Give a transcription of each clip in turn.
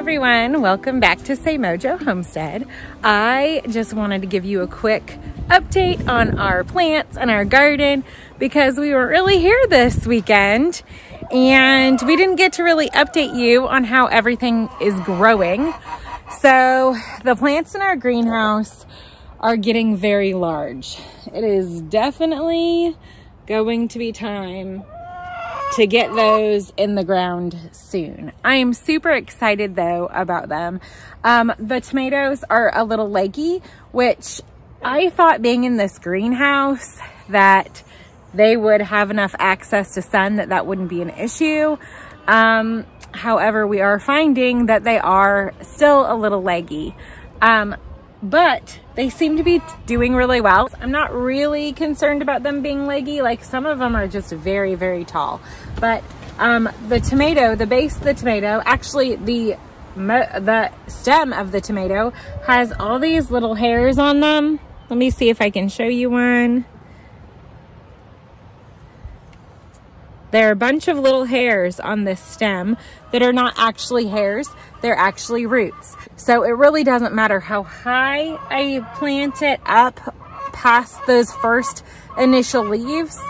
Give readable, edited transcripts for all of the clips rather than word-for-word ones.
everyone, welcome back to Say Mojo Homestead. I just wanted to give you a quick update on our plants and our garden because we weren't really here this weekend and we didn't get to really update you on how everything is growing. So the plants in our greenhouse are getting very large. It is definitely going to be time to get those in the ground soon. I am super excited though about them. The tomatoes are a little leggy, which I thought being in this greenhouse that they would have enough access to sun that wouldn't be an issue. However, we are finding that they are still a little leggy. But they seem to be doing really well. I'm not really concerned about them being leggy. Like some of them are just very, very tall. But the tomato, the base of the tomato, actually the stem of the tomato has all these little hairs on them. Let me see if I can show you one. There are a bunch of little hairs on this stem that are not actually hairs, they're actually roots. So it really doesn't matter how high I plant it up past those first initial leaves.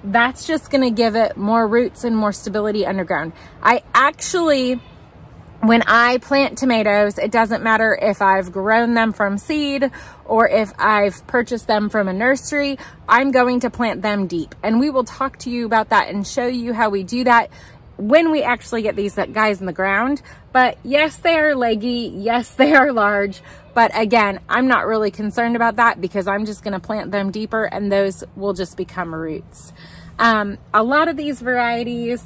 That's just gonna give it more roots and more stability underground. When I plant tomatoes, it doesn't matter if I've grown them from seed or if I've purchased them from a nursery, I'm going to plant them deep. And we will talk to you about that and show you how we do that when we actually get these guys in the ground. But yes, they are leggy. Yes, they are large. But again, I'm not really concerned about that because I'm just gonna plant them deeper and those will just become roots. A lot of these varieties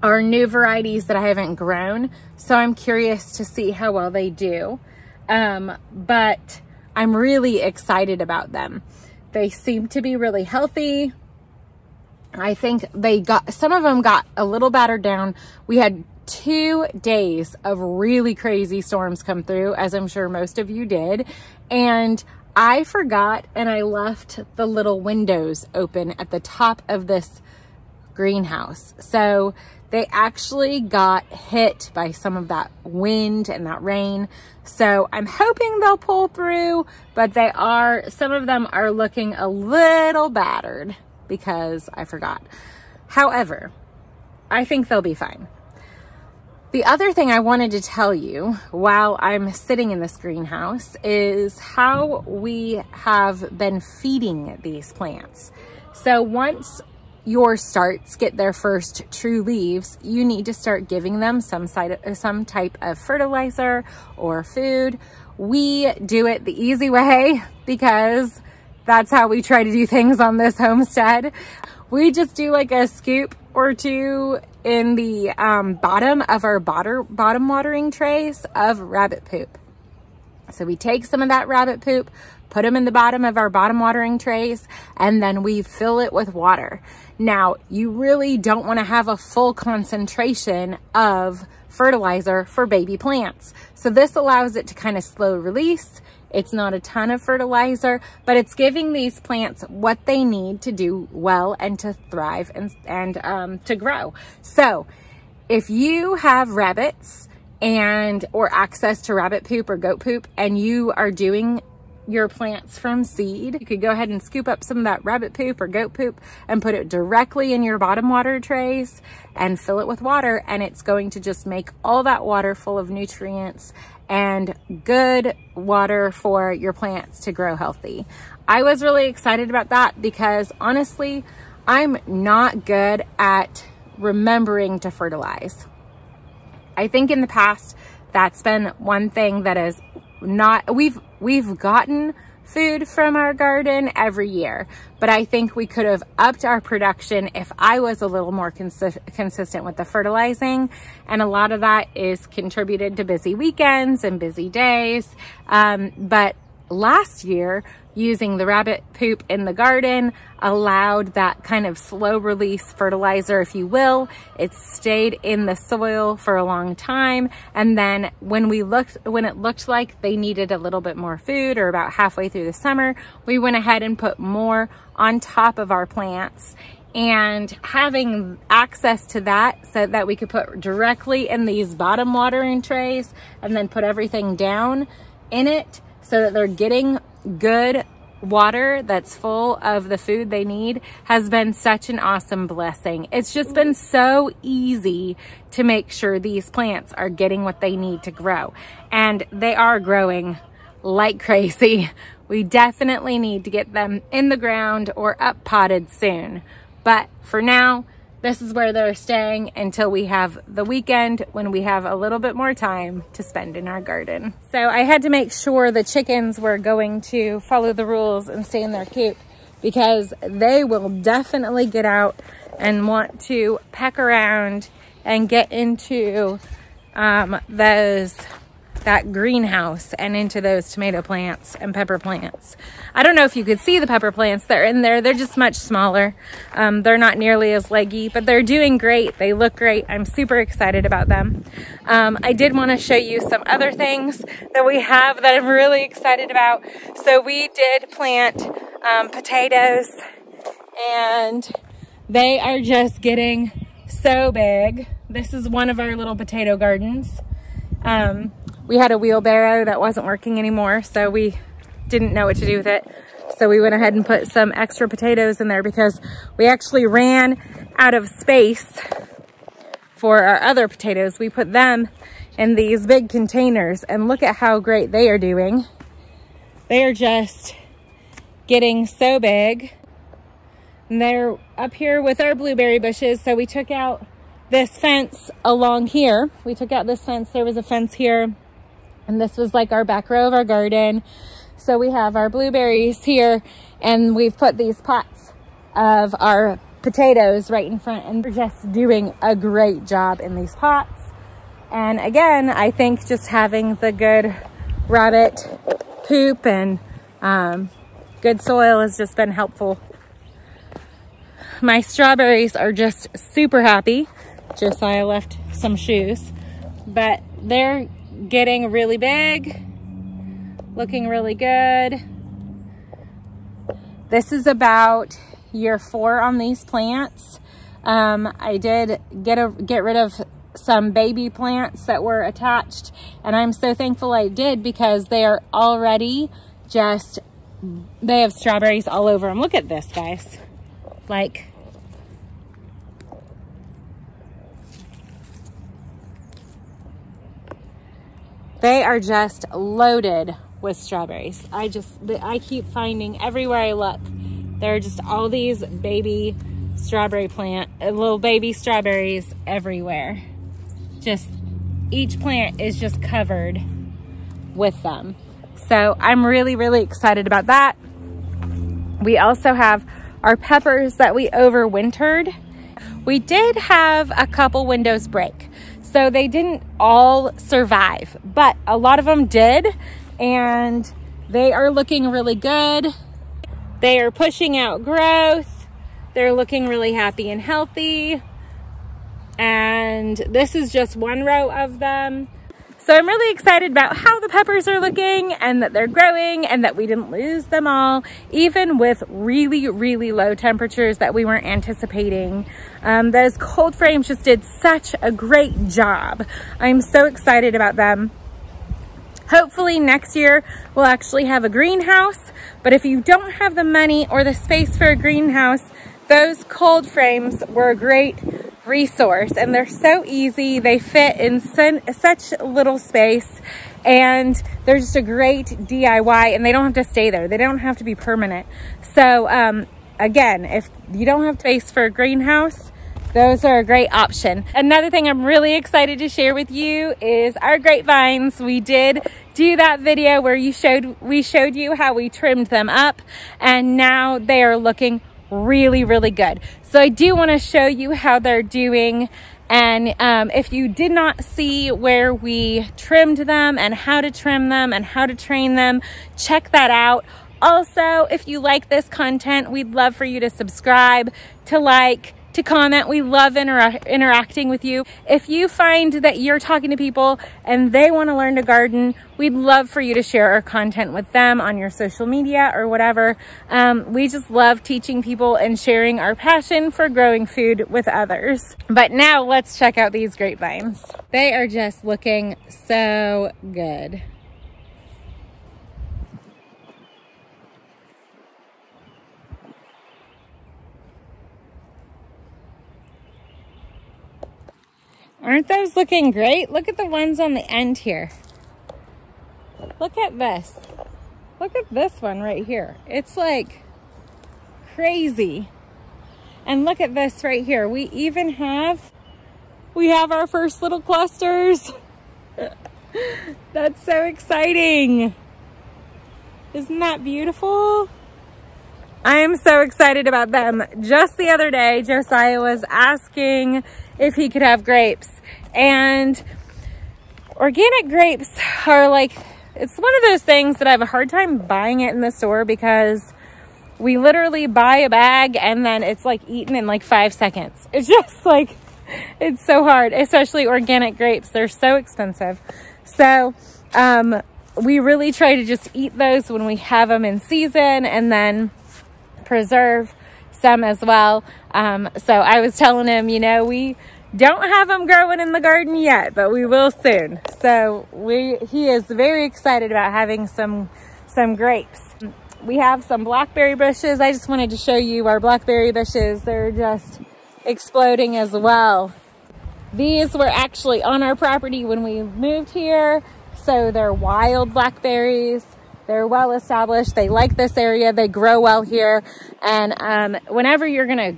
are new varieties that I haven't grown, so I'm curious to see how well they do. But I'm really excited about them. They seem to be really healthy. I think some of them got a little battered down. We had 2 days of really crazy storms come through, as I'm sure most of you did. And I forgot and I left the little windows open at the top of this greenhouse. So they actually got hit by some of that wind and that rain. So I'm hoping they'll pull through, but some of them are looking a little battered because I forgot. However, I think they'll be fine. The other thing I wanted to tell you while I'm sitting in this greenhouse is how we have been feeding these plants. So once your starts get their first true leaves, you need to start giving them some type of fertilizer or food. We do it the easy way because that's how we try to do things on this homestead. We just do like a scoop or two in the bottom of our bottom watering trays of rabbit poop. So we take some of that rabbit poop, put them in the bottom of our bottom watering trays, and then we fill it with water. Now, you really don't want to have a full concentration of fertilizer for baby plants. So this allows it to kind of slow release. It's not a ton of fertilizer, but it's giving these plants what they need to do well and to thrive and to grow. So if you have rabbits or access to rabbit poop or goat poop and you are doing your plants from seed, you could go ahead and scoop up some of that rabbit poop or goat poop and put it directly in your bottom water trays and fill it with water, and it's going to just make all that water full of nutrients and good water for your plants to grow healthy. I was really excited about that because honestly, I'm not good at remembering to fertilize. I think in the past, that's been one thing that is we've gotten food from our garden every year, but I think we could have upped our production if I was a little more consistent with the fertilizing. And a lot of that is contributed to busy weekends and busy days. But last year, using the rabbit poop in the garden allowed that kind of slow release fertilizer, if you will. It stayed in the soil for a long time. And then when it looked like they needed a little bit more food, or about halfway through the summer, we went ahead and put more on top of our plants. and having access to that so that we could put directly in these bottom watering trays and then put everything down in it so that they're getting good water that's full of the food they need has been such an awesome blessing. It's just been so easy to make sure these plants are getting what they need to grow, and they are growing like crazy. We definitely need to get them in the ground or up potted soon. But for now, this is where they're staying until we have the weekend when we have a little bit more time to spend in our garden. So I had to make sure the chickens were going to follow the rules and stay in their coop, because they will definitely get out and want to peck around and get into that greenhouse and into those tomato plants and pepper plants. I don't know if you could see the pepper plants that are in there. They're just much smaller. They're not nearly as leggy, but they're doing great. They look great. I'm super excited about them. I did want to show you some other things that we have that I'm really excited about. So we did plant potatoes, and they are just getting so big. This is one of our little potato gardens. We had a wheelbarrow that wasn't working anymore, so we didn't know what to do with it. So we went ahead and put some extra potatoes in there because we actually ran out of space for our other potatoes. We put them in these big containers, and look at how great they are doing. They are just getting so big. And they're up here with our blueberry bushes, so we took out this fence along here. We took out this fence. There was a fence here, and this was like our back row of our garden. So we have our blueberries here, and we've put these pots of our potatoes right in front, and we're just doing a great job in these pots. And again, I think just having the good rabbit poop and good soil has just been helpful. My strawberries are just super happy. Josiah left some shoes, but they're getting really big, looking really good. This is about year 4 on these plants. I did get rid of some baby plants that were attached, and I'm so thankful I did, because they are already just, they have strawberries all over them. Look at this, guys. Like, they are just loaded with strawberries. I keep finding everywhere I look, there are just all these baby strawberry little baby strawberries everywhere. Just each plant is just covered with them. So I'm really, really excited about that. We also have our peppers that we overwintered. We did have a couple windows break, so they didn't all survive, but a lot of them did, and they are looking really good. They are pushing out growth. They're looking really happy and healthy. And this is just one row of them. So I'm really excited about how the peppers are looking, and that they're growing, and that we didn't lose them all, even with really, really low temperatures that we weren't anticipating. Those cold frames just did such a great job. I'm so excited about them. Hopefully next year we'll actually have a greenhouse, but if you don't have the money or the space for a greenhouse, those cold frames were a great resource, and they're so easy. They fit in such little space, and they're just a great DIY, and they don't have to stay there. They don't have to be permanent. So again, if you don't have space for a greenhouse, those are a great option. Another thing I'm really excited to share with you is our grapevines. We did do that video where we showed you how we trimmed them up, and now they are looking really, really good. So I do want to show you how they're doing, and if you did not see where we trimmed them and how to trim them and how to train them, check that out. Also, if you like this content, we'd love for you to subscribe, to like, to comment. We love interacting with you. If you find that you're talking to people and they want to learn to garden, we'd love for you to share our content with them on your social media or whatever. We just love teaching people and sharing our passion for growing food with others. But now let's check out these grapevines. They are just looking so good. Aren't those looking great? Look at the ones on the end here. Look at this. Look at this one right here. It's like crazy. And look at this right here. We have our first little clusters. That's so exciting. Isn't that beautiful? I am so excited about them. Just the other day, Josiah was asking if he could have grapes, and organic grapes are like, it's one of those things that I have a hard time buying it in the store because we literally buy a bag and then it's like eaten in like 5 seconds. It's just like, it's so hard, especially organic grapes. They're so expensive. So we really try to just eat those when we have them in season and then preserve some as well. So I was telling him, you know, we don't have them growing in the garden yet, but we will soon. So he is very excited about having some grapes. We have some blackberry bushes. I just wanted to show you our blackberry bushes. They're just exploding as well. These were actually on our property when we moved here. So they're wild blackberries. They're well established. They like this area. They grow well here. And whenever you're gonna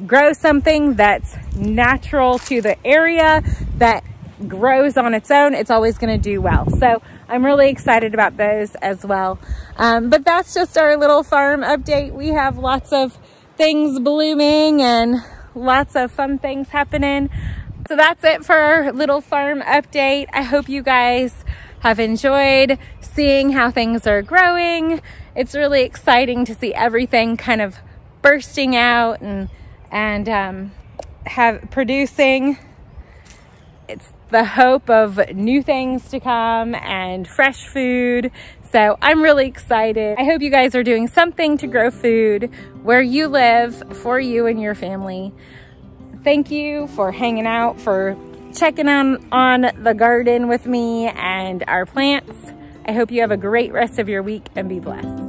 grow something that's natural to the area, that grows on its own, it's always gonna do well. So I'm really excited about those as well. But that's just our little farm update. We have lots of things blooming and lots of fun things happening. So that's it for our little farm update. I hope you guys have enjoyed seeing how things are growing. It's really exciting to see everything kind of bursting out and have producing. It's the hope of new things to come and fresh food. So I'm really excited. I hope you guys are doing something to grow food where you live for you and your family. Thank you for hanging out, for checking on the garden with me and our plants. I hope you have a great rest of your week and be blessed.